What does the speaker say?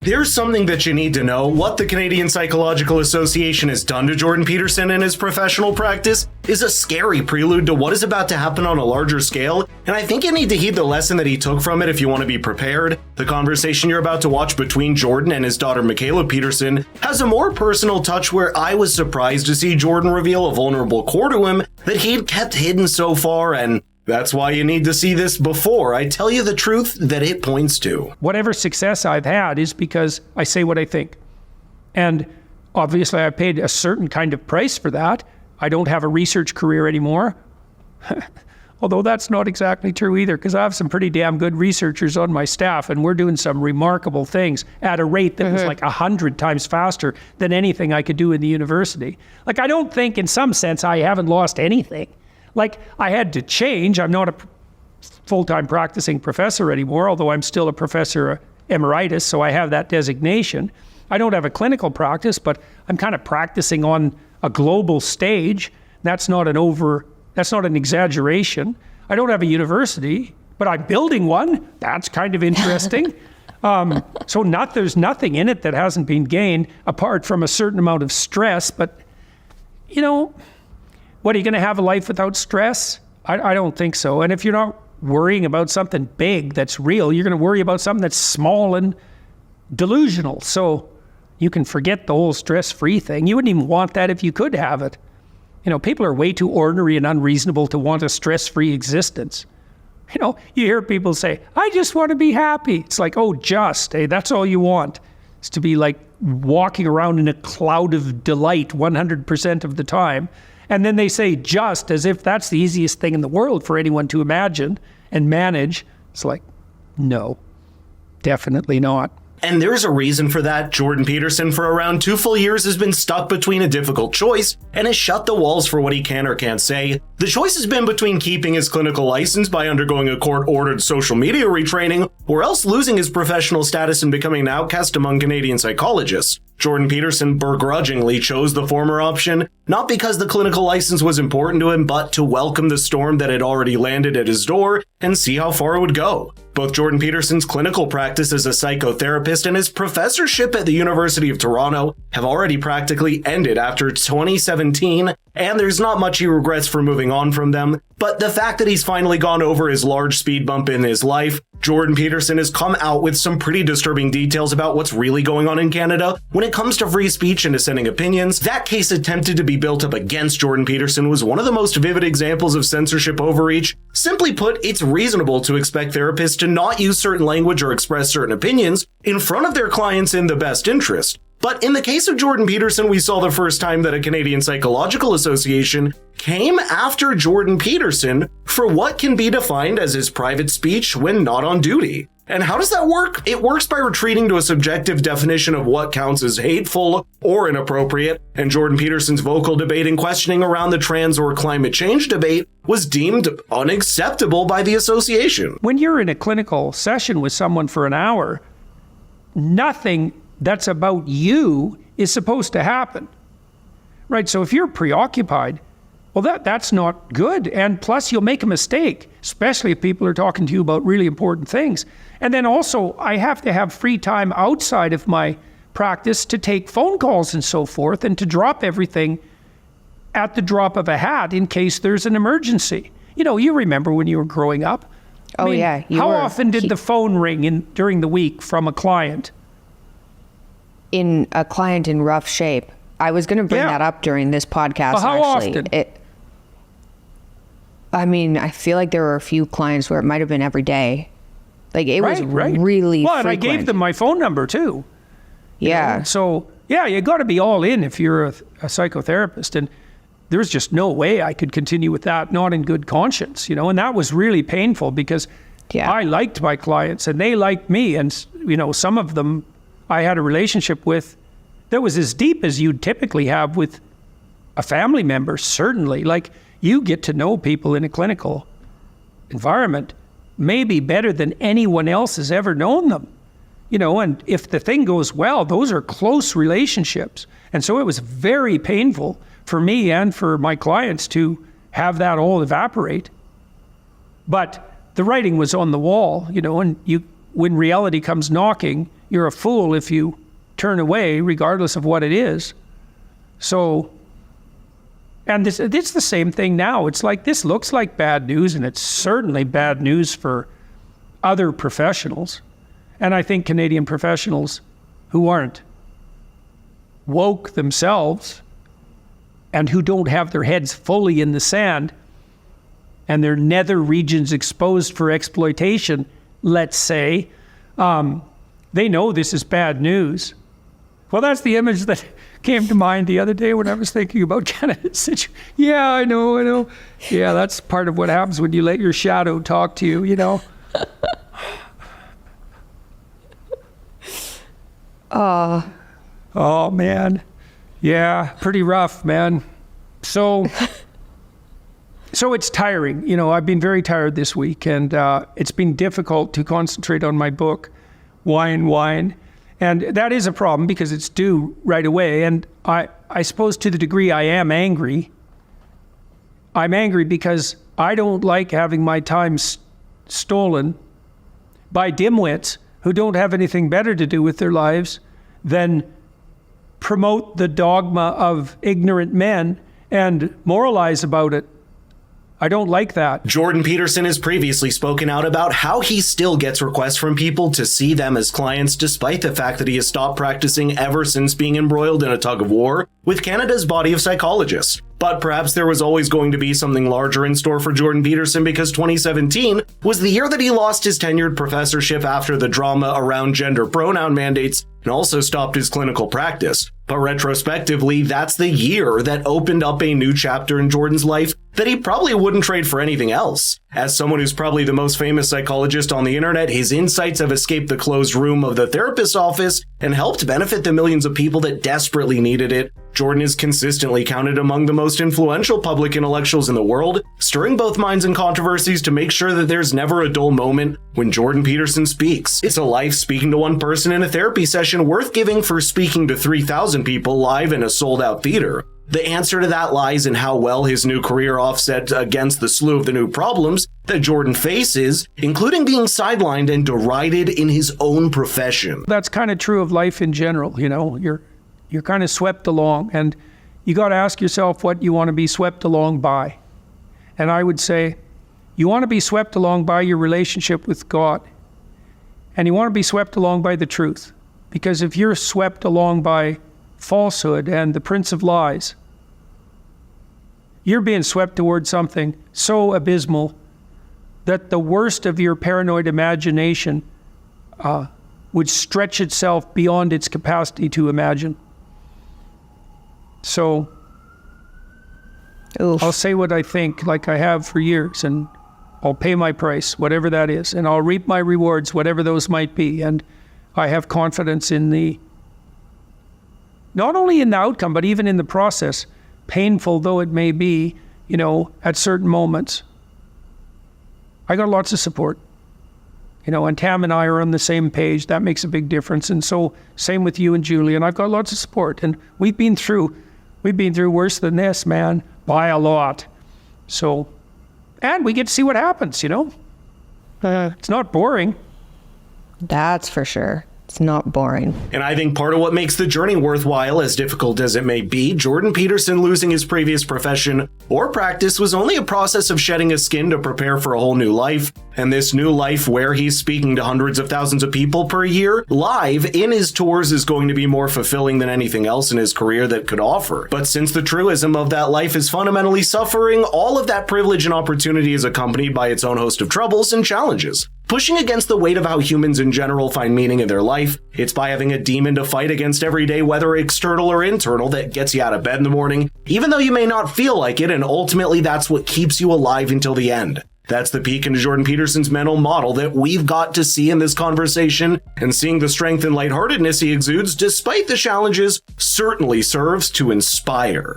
There's something that you need to know. What the Canadian Psychological Association has done to Jordan Peterson in his professional practice is a scary prelude to what is about to happen on a larger scale, and I think you need to heed the lesson that he took from it if you want to be prepared. The conversation you're about to watch between Jordan and his daughter Michaela Peterson has a more personal touch where I was surprised to see Jordan reveal a vulnerable core to him that he'd kept hidden so far, and that's why you need to see this before I tell you the truth that it points to. Whatever success I've had is because I say what I think. And obviously I paid a certain kind of price for that. I don't have a research career anymore. Although that's not exactly true either, because I have some pretty damn good researchers on my staff, and we're doing some remarkable things at a rate that was like 100 times faster than anything I could do in the university. Like, I don't think in some sense I haven't lost anything. Like, I had to change. I'm not a full-time practicing professor anymore, although I'm still a professor emeritus, so I have that designation. I don't have a clinical practice, but I'm kind of practicing on a global stage. That's not an exaggeration. I don't have a university, but I'm building one. That's kind of interesting. So there's nothing in it that hasn't been gained apart from a certain amount of stress, but what, are you going to have a life without stress? I don't think so. And if you're not worrying about something big that's real, you're going to worry about something that's small and delusional. So you can forget the whole stress-free thing. You wouldn't even want that if you could have it. People are way too ordinary and unreasonable to want a stress-free existence. You hear people say, I just want to be happy. It's like, that's all you want. It's to be like walking around in a cloud of delight 100% of the time. And then they say just as if that's the easiest thing in the world for anyone to imagine and manage. It's like, no, definitely not. And there's a reason for that. Jordan Peterson, for around 2 full years, has been stuck between a difficult choice and has shut the walls for what he can or can't say. The choice has been between keeping his clinical license by undergoing a court-ordered social media retraining, or else losing his professional status and becoming an outcast among Canadian psychologists. Jordan Peterson begrudgingly chose the former option, not because the clinical license was important to him, but to welcome the storm that had already landed at his door and see how far it would go. Both Jordan Peterson's clinical practice as a psychotherapist and his professorship at the University of Toronto have already practically ended after 2017, and there's not much he regrets for moving on from them. But the fact that he's finally gone over his large speed bump in his life, Jordan Peterson has come out with some pretty disturbing details about what's really going on in Canada when it comes to free speech and dissenting opinions. That case attempted to be built up against Jordan Peterson was one of the most vivid examples of censorship overreach. Simply put, it's reasonable to expect therapists to not use certain language or express certain opinions in front of their clients in the best interest. But in the case of Jordan Peterson, we saw the first time that a Canadian Psychological Association came after Jordan Peterson for what can be defined as his private speech when not on duty. And how does that work? It works by retreating to a subjective definition of what counts as hateful or inappropriate, and Jordan Peterson's vocal debate and questioning around the trans or climate change debate was deemed unacceptable by the association. When you're in a clinical session with someone for an hour, nothing that's about you is supposed to happen, right? So if you're preoccupied, well, that's not good. And plus you'll make a mistake, especially if people are talking to you about really important things. And then also I have to have free time outside of my practice to take phone calls and so forth, and to drop everything at the drop of a hat in case there's an emergency. You remember when you were growing up. How often did the phone ring during the week from a client? In a client in rough shape. I was going to bring that up during this podcast. Well, how often? I feel like there were a few clients where it might have been every day. Like it was really Well, frequent. And I gave them my phone number too. Yeah. So you got to be all in if you're a psychotherapist. And there's just no way I could continue with that, not in good conscience, and that was really painful because I liked my clients and they liked me. And, some of them I had a relationship with that was as deep as you'd typically have with a family member, certainly. Like, you get to know people in a clinical environment maybe better than anyone else has ever known them. And if the thing goes well, those are close relationships. And so it was very painful for me and for my clients to have that all evaporate. But the writing was on the wall, and when reality comes knocking, you're a fool if you turn away, regardless of what it is. So, and it's the same thing now. It's like, this looks like bad news, and it's certainly bad news for other professionals. And I think Canadian professionals who aren't woke themselves and who don't have their heads fully in the sand and their nether regions exposed for exploitation, let's say, they know this is bad news. Well, that's the image that came to mind the other day when I was thinking about Canada's situation. Yeah, I know. Yeah, that's part of what happens when you let your shadow talk to you, you know. Oh, man. Yeah, pretty rough, man. So it's tiring. You know, I've been very tired this week, and it's been difficult to concentrate on my book, Wine. And that is a problem because it's due right away. And I suppose to the degree I am angry, I'm angry because I don't like having my time stolen by dimwits who don't have anything better to do with their lives than promote the dogma of ignorant men and moralize about it. I don't like that. Jordan Peterson has previously spoken out about how he still gets requests from people to see them as clients, despite the fact that he has stopped practicing ever since being embroiled in a tug of war with Canada's body of psychologists. But perhaps there was always going to be something larger in store for Jordan Peterson, because 2017 was the year that he lost his tenured professorship after the drama around gender pronoun mandates and also stopped his clinical practice. But retrospectively, that's the year that opened up a new chapter in Jordan's life that he probably wouldn't trade for anything else. As someone who's probably the most famous psychologist on the internet, his insights have escaped the closed room of the therapist's office and helped benefit the millions of people that desperately needed it. Jordan is consistently counted among the most influential public intellectuals in the world, stirring both minds and controversies to make sure that there's never a dull moment when Jordan Peterson speaks. It's a life speaking to one person in a therapy session worth giving for speaking to 3,000 people live in a sold-out theater. The answer to that lies in how well his new career offset against the slew of the new problems that Jordan faces, including being sidelined and derided in his own profession. That's kind of true of life in general, you know. You're kind of swept along, and you got to ask yourself what you want to be swept along by. And I would say you want to be swept along by your relationship with God, and you want to be swept along by the truth. Because if you're swept along by falsehood and the prince of lies, you're being swept towards something so abysmal that the worst of your paranoid imagination would stretch itself beyond its capacity to imagine. So Oof. I'll say what I think, like I have for years, and I'll pay my price, whatever that is, and I'll reap my rewards, whatever those might be. And I have confidence in not only in the outcome, but even in the process, painful though it may be, you know, at certain moments. I got lots of support, you know, and Tam and I are on the same page. That makes a big difference. And so same with you and Julie, and I've got lots of support, and we've been through worse than this, man, by a lot. So, and we get to see what happens, you know. It's not boring. That's for sure. It's not boring. And I think part of what makes the journey worthwhile, as difficult as it may be, Jordan Peterson losing his previous profession or practice was only a process of shedding his skin to prepare for a whole new life. And this new life, where he's speaking to hundreds of thousands of people per year live in his tours, is going to be more fulfilling than anything else in his career that could offer. But since the truism of that life is fundamentally suffering, all of that privilege and opportunity is accompanied by its own host of troubles and challenges. Pushing against the weight of how humans in general find meaning in their life, it's by having a demon to fight against every day, whether external or internal, that gets you out of bed in the morning, even though you may not feel like it, and ultimately that's what keeps you alive until the end. That's the peek into Jordan Peterson's mental model that we've got to see in this conversation, and seeing the strength and lightheartedness he exudes despite the challenges certainly serves to inspire.